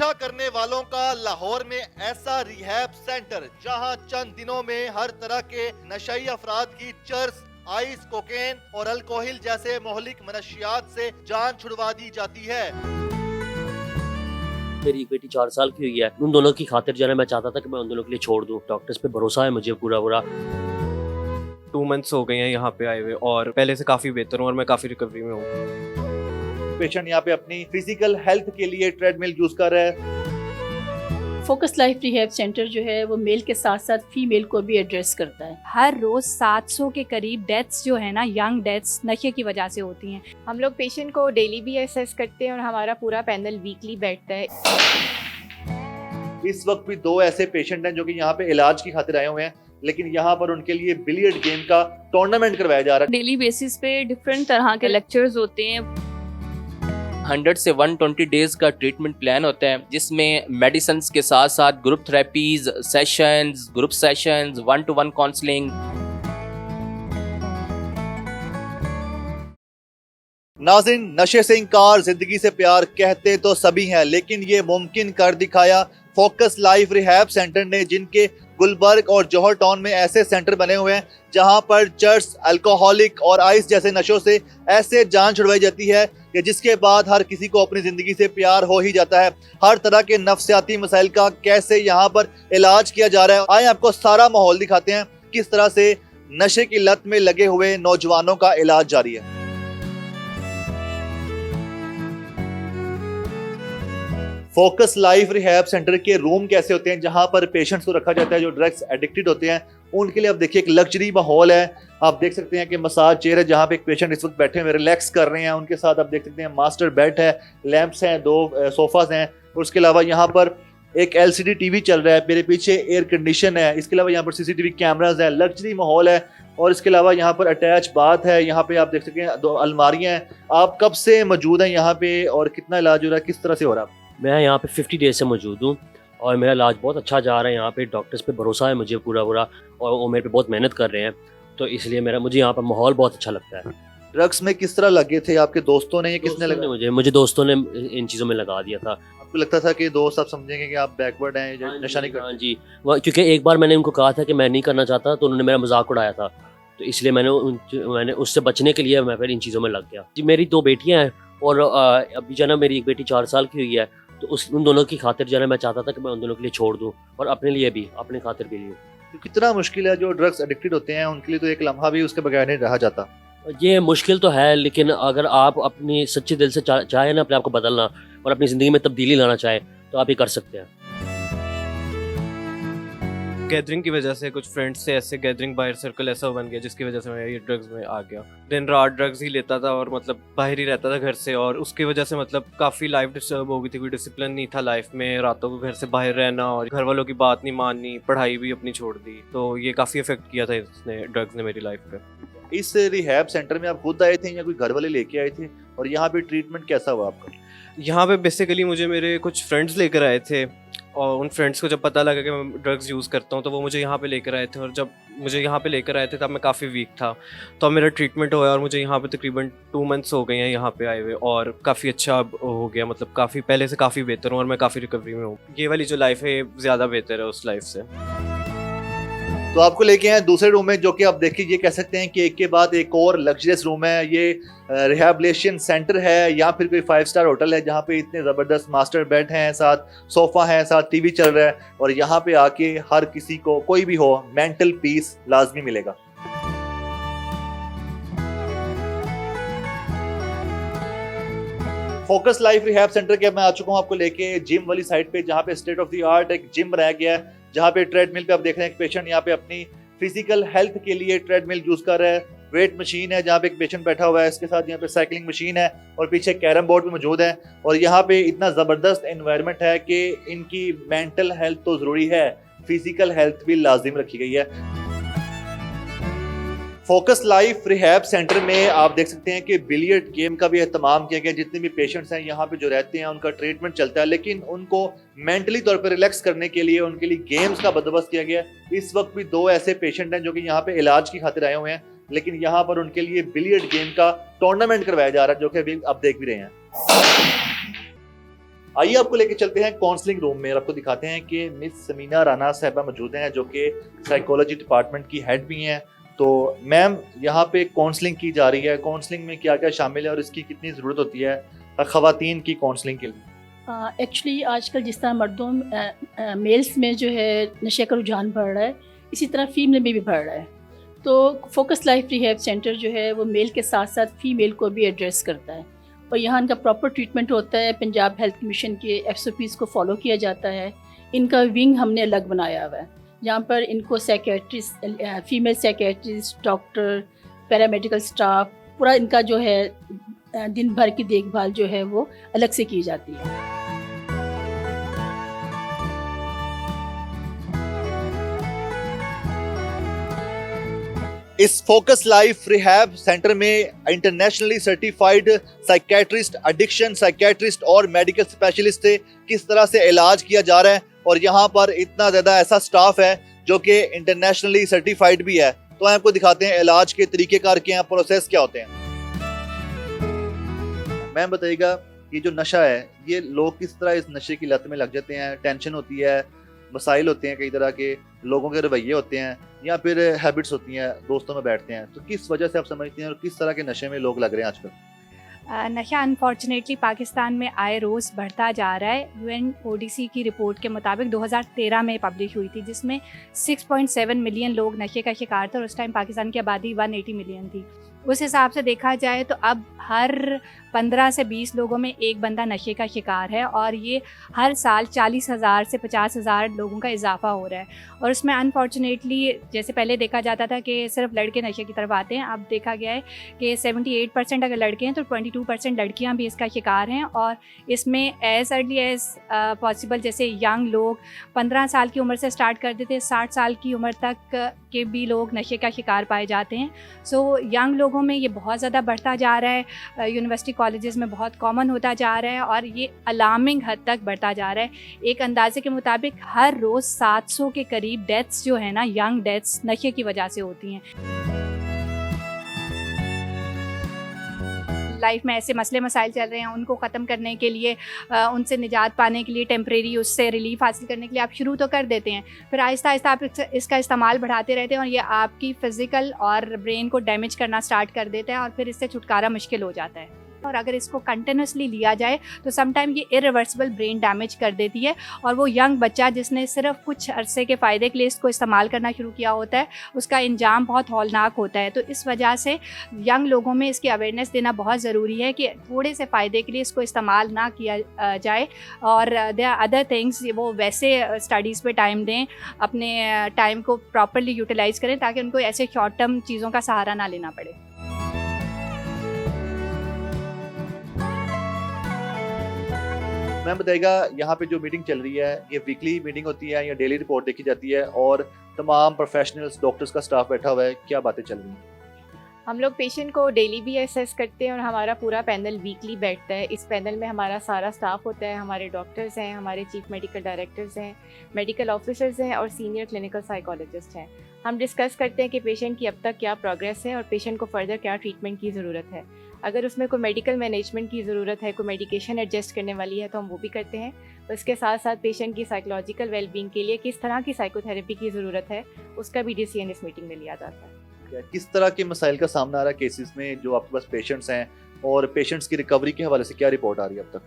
नशा करने वालों का लाहौर में ऐसा रिहैब सेंटर जहां चंद दिनों में हर तरह के नशाई अफराद की चर्स, आइस, कोकेन और अल्कोहल जैसे मोहलिक मनशियात से जान छुड़वा दी जाती है। मेरी एक बेटी 4 साल की हुई है। उन दोनों की खातिर जो है मैं चाहता था कि मैं उन दोनों के लिए छोड़ दूं। डॉक्टर्स पे भरोसा है मुझे पूरा। 2 मंथ्स हो गए हैं यहाँ पे आए हुए और पहले से काफ़ी बेहतर हूँ और मैं काफ़ी रिकवरी में हूँ। पेशेंट यहाँ पे अपनी फिजिकल हेल्थ के लिए ट्रेडमिल यूज कर रहा है। फोकस लाइफ रिहैब सेंटर जो है वो मेल के साथ साथ फीमेल को भी एड्रेस करता है। हर रोज 700 के करीब डेथ्स जो है ना, यंग डेथ्स नशे की वजह से होती हैं। हम लोग पेशेंट को डेली भी असेस करते हैं और हमारा पूरा पैनल वीकली बैठता है। इस वक्त भी 2 ऐसे पेशेंट हैं जो कि यहाँ पे इलाज की खातिर आए हुए हैं, लेकिन यहाँ पर उनके लिए बिलियर्ड गेम का टूर्नामेंट करवाया जा रहा है। डेली बेसिस पे डिफरेंट तरह के लेक्चर्स होते हैं। 100 से 120 डेज का ट्रीटमेंट प्लान होता है, जिसमें मेडिसिन के साथ साथ group therapies sessions, group sessions, 1-to-1 counselling. नाज़रीन, नशे से इंकार, जिंदगी से प्यार कहते तो सभी हैं, लेकिन ये मुमकिन कर दिखाया फोकस लाइफ रिहैब सेंटर ने, जिनके गुलबर्ग और जौहर टाउन में ऐसे सेंटर बने हुए हैं जहां पर चर्स, अल्कोहलिक और आइस जैसे नशों से ऐसे जान छुड़वाई जाती है कि जिसके बाद हर किसी को अपनी जिंदगी से प्यार हो ही जाता है। हर तरह के नफ्सियाती मसाइल का कैसे यहाँ पर इलाज किया जा रहा है, आइए आपको सारा माहौल दिखाते हैं किस तरह से नशे की लत में लगे हुए नौजवानों का इलाज जारी है। फोकस लाइफ रिहैब सेंटर के रूम कैसे होते हैं जहां पर पेशेंट्स को रखा जाता है जो ड्रग्स एडिक्टेड होते हैं, उनके लिए आप देखिए एक लग्जरी माहौल है। आप देख सकते हैं कि मसाज चेयर है जहां पे एक पेशेंट इस वक्त बैठे हुए रिलैक्स कर रहे हैं। उनके साथ आप देख सकते हैं मास्टर बेड है, लैंप्स हैं, 2 सोफाज हैं और उसके अलावा यहाँ पर एक LCD टीवी चल रहा है। मेरे पीछे एयर कंडीशन है। इसके अलावा यहाँ पर CCTV कैमराज है। लग्जरी माहौल है और इसके अलावा यहाँ पर अटैच बाथ है। यहाँ पे आप देख सकते हैं 2 अलमारियाँ हैं। आप कब से मौजूद हैं यहाँ पे और कितना इलाज हो रहा है, किस तरह से हो रहा है? मैं यहाँ पे 50 डेज से मौजूद हूँ और मेरा इलाज बहुत अच्छा जा रहा है। यहाँ पे डॉक्टर्स पे भरोसा है मुझे पूरा और वो मेरे पे बहुत मेहनत कर रहे हैं, तो इसलिए मुझे यहाँ पर माहौल बहुत अच्छा लगता है। ड्रग्स में किस तरह लगे थे? आपके दोस्तों ने या किसने लगा? मुझे दोस्तों ने इन चीज़ों में लगा दिया था। आपको लगता था कि दोस्त आप समझेंगे कि आप बैकवर्ड हैं, नशा नहीं करते? हाँ जी, क्योंकि एक बार मैंने उनको कहा था कि मैं नहीं करना चाहता, तो उन्होंने मेरा मजाक उड़ाया था, तो इसलिए मैंने उससे बचने के लिए मैं फिर इन चीज़ों में लग गया जी। मेरी 2 बेटियाँ हैं और अभी जो है ना मेरी एक बेटी 4 साल की हुई है, तो उन दोनों की खातिर जो है मैं चाहता था कि मैं उन दोनों के लिए छोड़ दूं और अपने लिए भी, अपने खातिर के लिए। तो कितना मुश्किल है जो ड्रग्स एडिक्टेड होते हैं उनके लिए, तो एक लम्हा भी उसके बगैर नहीं रहा जाता। ये मुश्किल तो है, लेकिन अगर आप अपनी सच्चे दिल से चाहे ना अपने आप को बदलना और अपनी ज़िंदगी में तब्दीली लाना चाहें तो आप ये कर सकते हैं। गैदरिंग की वजह से कुछ फ्रेंड्स से ऐसे गैदरिंग बाहर सर्कल ऐसा बन गया जिसकी वजह से मैं ये ड्रग्स में आ गया। दिन रात ड्रग्स ही लेता था और मतलब बाहर ही रहता था घर से, और उसकी वजह से मतलब काफ़ी लाइफ डिस्टर्ब हो गई थी। कोई डिसिप्लिन नहीं था लाइफ में, रातों को घर से बाहर रहना और घर वालों की बात नहीं माननी, पढ़ाई भी अपनी छोड़ दी। तो ये काफ़ी इफेक्ट किया था इसने, ड्रग्स ने मेरी लाइफ पे। इस रिहैब सेंटर में आप खुद आए थे या कोई घर वाले लेके आए थे, और यहाँ पे ट्रीटमेंट कैसा हुआ आपका? यहाँ पे बेसिकली मुझे मेरे कुछ फ्रेंड्स लेकर आए थे और उन फ्रेंड्स को जब पता लगा कि मैं ड्रग्स यूज़ करता हूँ तो वो मुझे यहाँ पे लेकर आए थे, और जब मुझे यहाँ पे लेकर आए थे तब मैं काफ़ी वीक था। तो मेरा ट्रीटमेंट हुआ और मुझे यहाँ पे तकरीबन 2 मंथ्स हो गए हैं यहाँ पे आए हुए और काफ़ी अच्छा हो गया, मतलब काफ़ी पहले से काफ़ी बेहतर हूँ और मैं काफ़ी रिकवरी में हूँ। ये वाली जो लाइफ है ज़्यादा बेहतर है उस लाइफ से। तो आपको लेके आए दूसरे रूम में, जो कि आप देखिए ये कह सकते हैं कि एक के बाद एक और लग्जरियस रूम है। ये रिहैबिलिटेशन सेंटर है या फिर कोई 5 स्टार होटल है जहाँ पे इतने ज़बरदस्त मास्टर बेड हैं, साथ सोफ़ा है, साथ टीवी चल रहा है, और यहाँ पे आके हर किसी को, कोई भी हो, मेंटल पीस लाजमी मिलेगा। फोकस लाइफ रिहैब सेंटर के मैं आ चुका हूँ आपको लेके जिम वाली साइड पे, जहाँ पे स्टेट ऑफ द आर्ट एक जिम बनाया गया है, जहाँ पे ट्रेडमिल पे आप देख रहे हैं एक पेशेंट यहाँ पे अपनी फिजिकल हेल्थ के लिए ट्रेडमिल यूज कर रहा है। वेट मशीन है जहाँ पे एक पेशेंट बैठा हुआ है, इसके साथ यहाँ पे साइकिलिंग मशीन है और पीछे कैरम बोर्ड भी मौजूद है। और यहाँ पे इतना ज़बरदस्त एनवायरनमेंट है कि इनकी मेंटल हेल्थ तो ज़रूरी है, फिजिकल हेल्थ भी लाजिम रखी गई है। फोकस लाइफ रिहैब सेंटर में आप देख सकते हैं कि बिलियर्ड गेम का भी एहतमाम किया गया। जितने भी पेशेंट्स हैं यहाँ पे जो रहते हैं उनका ट्रीटमेंट चलता है, लेकिन उनको मेंटली तौर पर रिलैक्स करने के लिए उनके लिए गेम्स का बंदोबस्त किया गया। इस वक्त भी 2 ऐसे पेशेंट हैं जो कि यहाँ पे इलाज की खातिर आए हुए हैं, लेकिन यहाँ पर उनके लिए बिलियर्ड गेम का टूर्नामेंट करवाया जा रहा है, जो कि अभी आप देख भी रहे हैं। आइए आपको लेके चलते हैं काउंसलिंग रूम में और आपको दिखाते हैं कि मिस समीना राना साहिबा मौजूद हैं जो कि साइकोलॉजी डिपार्टमेंट की हेड भी हैं। तो मैम, यहाँ पे काउंसलिंग की जा रही है, काउंसलिंग में क्या क्या शामिल है और इसकी कितनी ज़रूरत होती है ख़वातीन की काउंसलिंग के लिए? एक्चुअली आजकल जिस तरह मर्दों मेल्स में जो है नशे का रुझान बढ़ रहा है, इसी तरह फीमेल में भी बढ़ रहा है। तो फोकस लाइफ रिहैब सेंटर जो है वो मेल के साथ साथ फीमेल को भी एड्रेस करता है और यहाँ इनका प्रॉपर ट्रीटमेंट होता है। पंजाब हेल्थ कमीशन के SOPs को फॉलो किया जाता है। इनका विंग हमने अलग बनाया हुआ है जहाँ पर इनको psychiatrist, female psychiatrist, doctor, paramedical staff, पूरा इनका जो है दिन भर की देखभाल जो है वो अलग से की जाती है। इस फोकस लाइफ रिहैब सेंटर में internationally certified psychiatrist, addiction psychiatrist और मेडिकल स्पेशलिस्ट से किस तरह से इलाज किया जा रहा है और यहाँ पर इतना ज़्यादा ऐसा स्टाफ है जो कि इंटरनेशनली सर्टिफाइड भी है। तो आपको दिखाते हैं इलाज के तरीक़ेकार क्या हैं, प्रोसेस क्या होते हैं। मैम बताइएगा, ये जो नशा है ये लोग किस तरह इस नशे की लत में लग जाते हैं? टेंशन होती है, मसाइल होते हैं, कई तरह के लोगों के रवैये होते हैं या फिर हैबिट्स होती हैं, दोस्तों में बैठते हैं, तो किस वजह से आप समझते हैं और किस तरह के नशे में लोग लग रहे हैं आजकल? नशा अनफॉर्चुनेटली पाकिस्तान में आए रोज़ बढ़ता जा रहा है। UNODC की रिपोर्ट के मुताबिक 2013 में पब्लिश हुई थी जिसमें 6.7 मिलियन लोग नशे का शिकार थे और उस टाइम पाकिस्तान की आबादी 180 मिलियन थी। उस हिसाब से देखा जाए तो अब हर 15 से 20 लोगों में एक बंदा नशे का शिकार है और ये हर साल 40,000 से 50,000 लोगों का इजाफा हो रहा है। और उसमें अनफॉर्चुनेटली जैसे पहले देखा जाता था कि सिर्फ लड़के नशे की तरफ आते हैं, अब देखा गया है कि 78% अगर लड़के हैं तो 22% लड़कियां भी इसका शिकार हैं। और इसमें एज अर्ली एज पॉसिबल जैसे यंग लोग 15 साल की उम्र से स्टार्ट कर देते हैं, 60 साल की उम्र तक के भी लोग नशे का शिकार पाए जाते हैं। सो यंग लोगों में ये बहुत ज़्यादा बढ़ता जा रहा है, यूनिवर्सिटी कॉलेजेस में बहुत कॉमन होता जा रहा है और ये अलार्मिंग हद तक बढ़ता जा रहा है। एक अंदाजे के मुताबिक हर रोज़ 700 के करीब डेथ्स जो है ना, यंग डेथ्स नशे की वजह से होती हैं। लाइफ में ऐसे मसले मसाइल चल रहे हैं, उनको ख़त्म करने के लिए, उनसे निजात पाने के लिए, टेम्प्रेरी उससे रिलीफ हासिल करने के लिए आप शुरू तो कर देते हैं, फिर आहिस्ता आहिस्ता आप इसका इस्तेमाल बढ़ाते रहते हैं और ये आपकी फ़िज़िकल और ब्रेन को डैमेज करना स्टार्ट कर देता है और फिर इससे छुटकारा मुश्किल हो जाता है। और अगर इसको कंटिन्यूसली लिया जाए तो समटाइम ये इरिवर्सिबल ब्रेन डैमेज कर देती है और वो यंग बच्चा जिसने सिर्फ कुछ अरसे के फ़ायदे के लिए इसको इस्तेमाल करना शुरू किया होता है, उसका इंजाम बहुत हौलनाक होता है। तो इस वजह से यंग लोगों में इसकी अवेयरनेस देना बहुत ज़रूरी है कि थोड़े से फ़ायदे के लिए इसको इस्तेमाल ना किया जाए और देयर आर अदर थिंग्स, वो वैसे स्टडीज़ पे टाइम दें, अपने टाइम को प्रॉपरली यूटिलाइज़ करें ताकि उनको ऐसे शॉर्ट टर्म चीज़ों का सहारा ना लेना पड़े। मैम बताइएगा, यहाँ पे जो मीटिंग चल रही है ये वीकली मीटिंग होती है या डेली रिपोर्ट देखी जाती है और तमाम प्रोफेशनल्स, डॉक्टर्स का स्टाफ बैठा हुआ है, क्या बातें चल रही हैं? हम लोग पेशेंट को डेली भी असेस करते हैं और हमारा पूरा पैनल वीकली बैठता है। इस पैनल में हमारा सारा स्टाफ होता है, हमारे डॉक्टर्स हैं, हमारे चीफ मेडिकल डायरेक्टर्स हैं, मेडिकल ऑफिसर्स हैं और सीनियर क्लिनिकल साइकोलॉजिस्ट हैं। हम डिस्कस करते हैं कि पेशेंट की अब तक क्या प्रोग्रेस है और पेशेंट को फर्दर क्या ट्रीटमेंट की ज़रूरत है। अगर उसमें कोई मेडिकल मैनेजमेंट की ज़रूरत है, कोई मेडिकेशन एडजस्ट करने वाली है तो हम वो भी करते हैं। उसके साथ साथ पेशेंट की साइकोलॉजिकल वेलबींग के लिए किस तरह की साइकोथेरेपी की ज़रूरत है उसका भी डिसीजन इस मीटिंग में लिया जाता है। किस तरह के मसाइल का सामना आ रहा है केसेस में जो आपके पास पेशेंट्स हैं और पेशेंट्स की रिकवरी के हवाले से क्या रिपोर्ट आ रही है अब तक?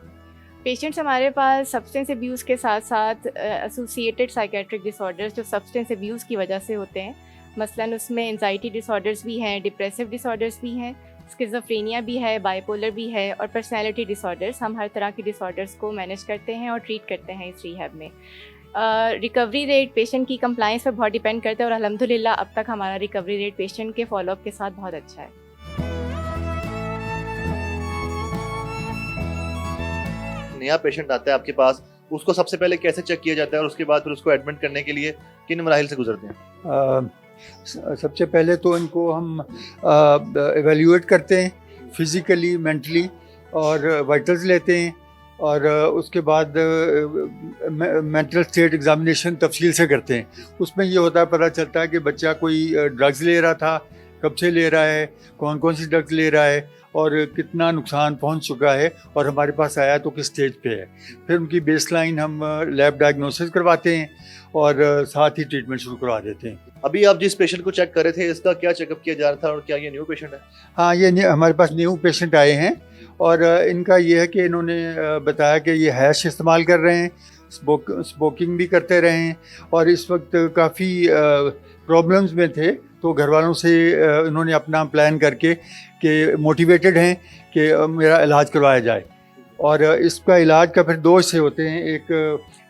पेशेंट्स हमारे पास सब्सटेंस अब्यूज़ के साथ साथ एसोसिएटेड साइकेट्रिक डिसऑर्डर्स जो सब्सटेंस अब्यूज़ की वजह से होते हैं, मसलन उसमें एंजाइटी डिसऑर्डर्स भी हैं, डिप्रेसिव डिसऑर्डर्स भी हैं, स्किज़ोफ्रेनिया भी है, बाइपोलर भी है और पर्सनैलिटी डिसऑर्डर्स। हम हर तरह के डिसऑर्डर्स को मैनेज करते हैं और ट्रीट करते हैं इस रिहैब में। रिकवरी रेट पेशेंट की कंप्लाइंस पर बहुत डिपेंड करता है और अल्हम्दुलिल्लाह अब तक हमारा रिकवरी रेट पेशेंट के फॉलोअप के साथ बहुत अच्छा है। नया पेशेंट आता है आपके पास, उसको सबसे पहले कैसे चेक किया जाता है और उसके बाद फिर उसको एडमिट करने के लिए किन मराहिल से गुजरते हैं? सबसे पहले तो इनको हम एवेल्यूएट करते हैं फिज़िकली, मेंटली और वाइटल्स लेते हैं और उसके बाद मेंटल स्टेट एग्जामिनेशन तफसील से करते हैं। उसमें ये होता है, पता चलता है कि बच्चा कोई ड्रग्स ले रहा था, कब से ले रहा है, कौन कौन सी ड्रग्स ले रहा है और कितना नुकसान पहुंच चुका है और हमारे पास आया तो किस स्टेज पे है। फिर उनकी बेसलाइन हम लैब डायग्नोसिस करवाते हैं और साथ ही ट्रीटमेंट शुरू करवा देते हैं। अभी आप जिस पेशेंट को चेक कर रहे थे, इसका क्या चेकअप किया जा रहा था और क्या ये न्यू पेशेंट है? हाँ, ये हमारे पास न्यू पेशेंट आए हैं और इनका ये है कि इन्होंने बताया कि ये हैश इस्तेमाल कर रहे हैं, स्मोकिंग भी करते रहे हैं और इस वक्त काफ़ी प्रॉब्लम्स में थे, तो घर वालों से इन्होंने अपना प्लान करके कि मोटिवेटेड हैं कि मेरा इलाज करवाया जाए। और इसका इलाज का फिर दो हिस्से होते हैं, एक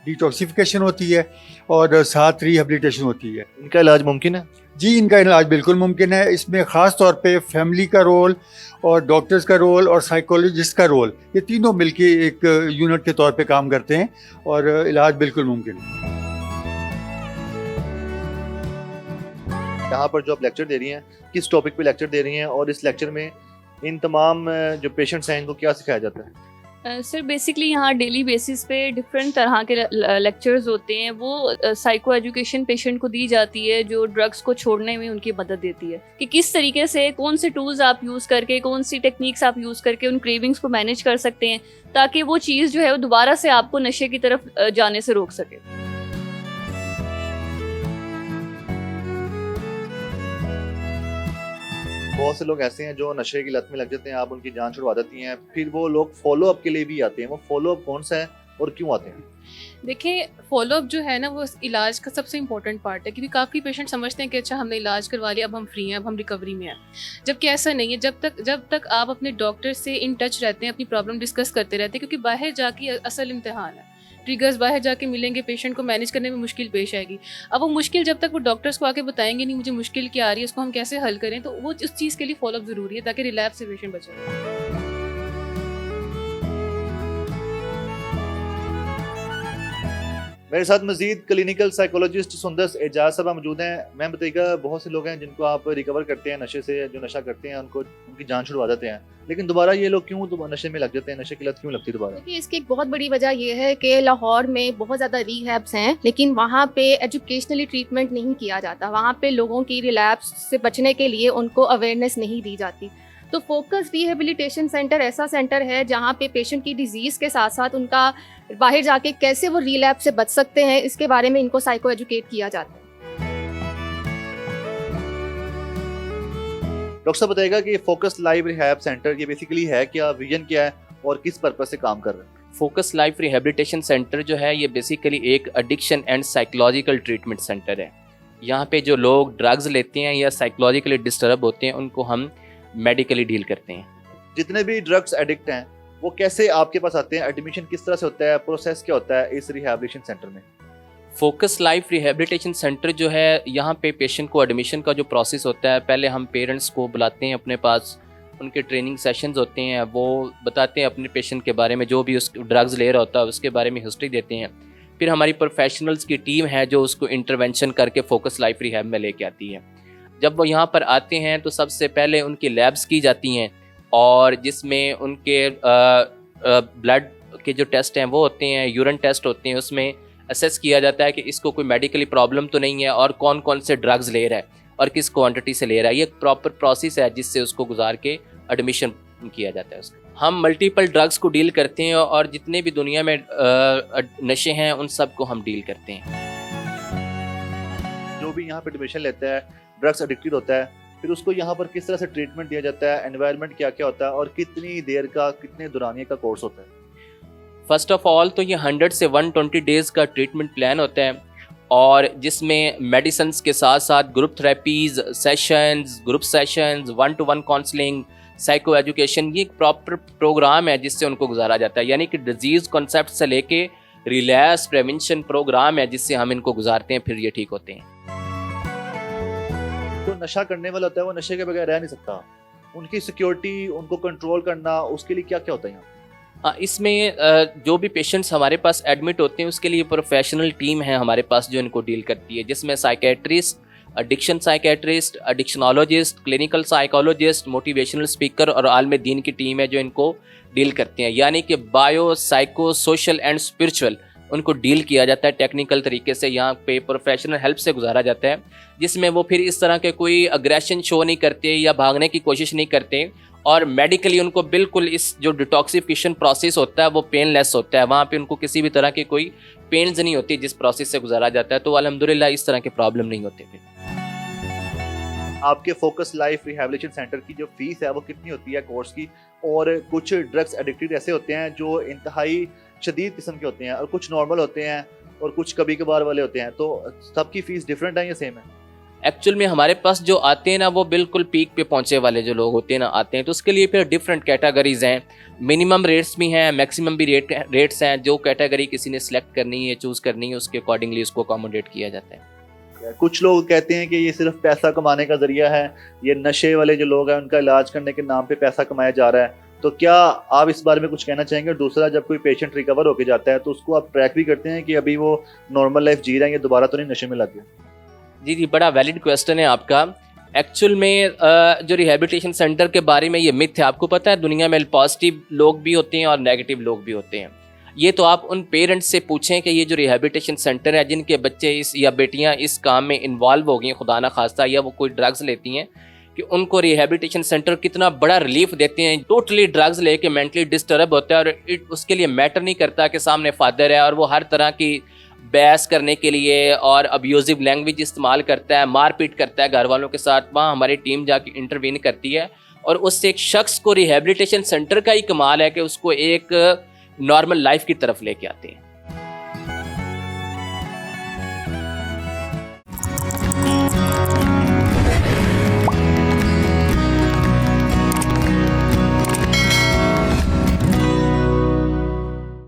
डिटॉक्सिफिकेशन होती है और साथ रिहेबिलिटेशन होती है। इनका इलाज मुमकिन है? जी, इनका इलाज बिल्कुल मुमकिन है। इसमें ख़ास तौर पे फैमिली का रोल और डॉक्टर्स का रोल और साइकोलॉजिस्ट का रोल, ये तीनों मिलके एक यूनिट के तौर पे काम करते हैं और इलाज बिल्कुल मुमकिन है। यहाँ पर जो आप लेक्चर दे रही हैं, किस टॉपिक पे लेक्चर दे रही हैं और इस लेक्चर में इन तमाम जो पेशेंट्स हैं इनको क्या सिखाया जाता है? सर बेसिकली यहाँ डेली बेसिस पे डिफरेंट तरह के लेक्चर्स होते हैं। वो साइको एजुकेशन पेशेंट को दी जाती है जो ड्रग्स को छोड़ने में उनकी मदद देती है कि किस तरीके से कौन से टूल्स आप यूज़ करके, कौन सी टेक्निक्स आप यूज़ करके उन क्रेविंग्स को मैनेज कर सकते हैं ताकि वो चीज़ जो है वो दोबारा से आपको नशे की तरफ जाने से रोक सके। बहुत से लोग ऐसे हैं जो नशे की लत में लग जाते हैं, आप उनकी जान छुड़वा देती हैं, फिर वो लोग फॉलो अप के लिए भी आते हैं। वो फॉलो अप कौन सा है और क्यों आते हैं? देखिए, फॉलोअप जो है ना वो इलाज का सबसे इंपॉर्टेंट पार्ट है, क्योंकि काफ़ी पेशेंट समझते हैं कि अच्छा हमने इलाज करवा लिया, अब हम फ्री हैं, अब हम रिकवरी में हैं। जबकि ऐसा नहीं है। जब तक आप अपने डॉक्टर से इन टच रहते हैं, अपनी प्रॉब्लम डिस्कस करते रहते हैं, क्योंकि बाहर जाके असल इम्तिहान है। ट्रिगर्स बाहर जाके मिलेंगे, पेशेंट को मैनेज करने में मुश्किल पेश आएगी। अब वो मुश्किल जब तक वो डॉक्टर्स को आके बताएंगे नहीं मुझे मुश्किल क्या आ रही है, उसको हम कैसे हल करें, तो वो उस चीज़ के लिए फॉलोअप ज़रूरी है ताकि रिलैप्स से पेशेंट बचे। मेरे साथ मजीद क्लिनिकल साइकोलॉजिस्ट सुंदर एजाज साहब मौजूद हैं। मैम बताइएगा, बहुत से लोग हैं जिनको आप रिकवर करते हैं नशे से, जो नशा करते हैं उनकी जान छुड़वा देते हैं, लेकिन दोबारा ये लोग क्यों नशे में लग जाते हैं? नशे की लत क्यों लगती है दोबारा? देखिए, इसकी एक बहुत बड़ी वजह ये है कि लाहौर में बहुत ज़्यादा रिहैब्स हैं, लेकिन वहाँ पे एजुकेशनली ट्रीटमेंट नहीं किया जाता। वहाँ पे लोगों की रिलैप्स से बचने के लिए उनको अवेयरनेस नहीं दी जाती। तो फोकस रिहेबिलिटेशन सेंटर ऐसा सेंटर है जहाँ पे पेशेंट की डिजीज़ के साथ साथ उनका बाहर जाके कैसे वो रिलैप्स से बच सकते हैं, इसके बारे में इनको साइको एजुकेट किया जाता है। डॉक्टर साहब बताइएगा कि फोकस लाइफ रिहैब सेंटर ये बेसिकली है क्या, विजन क्या है और किस पर्पस से काम कर रहे हैं? फोकस लाइफ रिहेबिलिटेशन सेंटर जो है ये बेसिकली एक addiction and psychological treatment centre है। यहाँ पे जो लोग ड्रग्स लेते हैं या साइकोलॉजिकली डिस्टर्ब होते हैं उनको हम मेडिकली डील करते हैं। जितने भी ड्रग्स एडिक्ट हैं वो कैसे आपके पास आते हैं? एडमिशन किस तरह से होता है? प्रोसेस क्या होता है इस रिहैबिलिटेशन सेंटर में? फोकस लाइफ रिहेबिलिटेशन सेंटर जो है, यहाँ पे पेशेंट को एडमिशन का जो प्रोसेस होता है, पहले हम पेरेंट्स को बुलाते हैं अपने पास, उनके ट्रेनिंग सेशंस होते हैं, वो बताते हैं अपने पेशेंट के बारे में, जो भी उस ड्रग्स ले रहा होता है उसके बारे में हिस्ट्री देते हैं। फिर हमारी प्रोफेशनल्स की टीम है जो उसको इंटरवेंशन करके फोकस लाइफ रिहैब में लेके आती है। जब वो यहाँ पर आते हैं तो सबसे पहले उनकी लैब्स की जाती हैं और जिसमें उनके ब्लड के जो टेस्ट हैं वो होते हैं, यूरिन टेस्ट होते हैं, उसमें असेस किया जाता है कि इसको कोई मेडिकली प्रॉब्लम तो नहीं है और कौन कौन से ड्रग्स ले रहा है और किस क्वांटिटी से ले रहा है। ये एक प्रॉपर प्रोसेस है जिससे उसको गुजार के एडमिशन किया जाता है उसका। हम मल्टीपल ड्रग्स को डील करते हैं और जितने भी दुनिया में नशे हैं उन सब को हम डील करते हैं। जो भी यहाँ पे एडमिशन लेता है, ड्रग्स एडिक्टेड होता है, फिर उसको यहाँ पर किस तरह से ट्रीटमेंट दिया जाता है? एनवायरनमेंट क्या क्या होता है और कितनी देर का, कितने दुरानिये का कोर्स होता है? फर्स्ट ऑफ ऑल तो ये 100 से 120 डेज़ का ट्रीटमेंट प्लान होता है और जिसमें मेडिसिन्स के साथ साथ group therapies, sessions, group sessions, 1-to-1 counselling, psycho education, ये एक प्रॉपर प्रोग्राम है जिससे उनको गुजारा जाता है। यानी कि डिजीज़ कॉन्सेप्ट से लेके रिलैप्स प्रिवेंशन प्रोग्राम है जिससे हम इनको गुजारते हैं, फिर ये ठीक होते हैं। जो नशा करने वाला होता है वो नशे के बगैर रह नहीं सकता। उनकी सिक्योरिटी, उनको कंट्रोल करना, उसके लिए क्या क्या होता है यहाँ? हाँ, इसमें जो भी पेशेंट्स हमारे पास एडमिट होते हैं उसके लिए प्रोफेशनल टीम है हमारे पास जो इनको डील करती है, जिसमें psychiatrist, addiction psychiatrist, addictionologist, clinical psychologist, motivational speaker और आलम दीन की टीम है जो इनको डील करते हैं। यानी कि bio, psycho, social and spiritual उनको डील किया जाता है टेक्निकल तरीके से, यहाँ पे प्रोफेशनल हेल्प से गुजारा जाता है, जिसमें वो फिर इस तरह के कोई अग्रेशन शो नहीं करते या भागने की कोशिश नहीं करते, और मेडिकली उनको बिल्कुल इस जो डिटॉक्सिफिकेशन प्रोसेस होता है वो पेनलेस होता है। वहाँ पे उनको किसी भी तरह की कोई पेन्स नहीं होती जिस प्रोसेस से गुजारा जाता है, तो अल्हम्दुलिल्लाह इस तरह के प्रॉब्लम नहीं होते। फिर आपके फोकस लाइफ रिहैबिलिटेशन सेंटर की जो फीस है वो कितनी होती है कोर्स की? और कुछ ड्रग्स एडिक्टेड ऐसे होते हैं जो इंतहाई शदीद किस्म के होते हैं, और कुछ नॉर्मल होते हैं, और कुछ कभी कभार वाले होते हैं, तो सबकी फ़ीस डिफरेंट है या सेम है? एक्चुअल में हमारे पास जो आते हैं ना वो बिल्कुल पीक पे पहुंचे वाले जो लोग होते हैं ना आते हैं, तो उसके लिए फिर डिफरेंट कैटेगरीज हैं, मिनिमम रेट्स भी हैं, मैक्सिमम भी रेट्स हैं। जो कैटेगरी किसी ने सिलेक्ट करनी है, चूज़ करनी है, उसके अकॉर्डिंगली उसको अकोमोडेट किया जाता है। कुछ लोग कहते हैं कि ये सिर्फ पैसा कमाने का जरिया है, ये नशे वाले जो लोग हैं उनका इलाज करने के नाम पे पैसा कमाया जा रहा है, तो क्या आप इस बारे में कुछ कहना चाहेंगे? और दूसरा, जब कोई पेशेंट रिकवर होकर जाता है तो उसको आप ट्रैक भी करते हैं कि अभी वो नॉर्मल लाइफ जी रहे हैं, ये दोबारा तो नहीं नशे में लग गया? जी जी, बड़ा वैलिड क्वेश्चन है आपका। एक्चुअल में जो रिहैबिलिटेशन सेंटर के बारे में ये मिथ है, आपको पता है दुनिया में पॉजिटिव लोग भी होते हैं और नेगेटिव लोग भी होते हैं। ये तो आप उन पेरेंट्स से पूछें कि ये जो रिहैबिलिटेशन सेंटर है जिनके बच्चे इस या बेटियां इस काम में इन्वॉल्व हो गई हैं खुदा ना खास्ता, या वो कोई ड्रग्स लेती हैं, कि उनको रिहैबिलिटेशन सेंटर कितना बड़ा रिलीफ देते हैं। टोटली ड्रग्स लेके मेंटली डिस्टर्ब होता है, और उसके लिए मैटर नहीं करता कि सामने फादर है, और वो हर तरह की बहस करने के लिए और अब्यूजिव लैंग्वेज इस्तेमाल करता है, मारपीट करता है घर वालों के साथ। वहाँ हमारी टीम जाके इंटरवीन करती है, और उससे एक शख्स को रिहैबिलिटेशन सेंटर का ही कमाल है कि उसको एक नॉर्मल लाइफ की तरफ लेके आते हैं।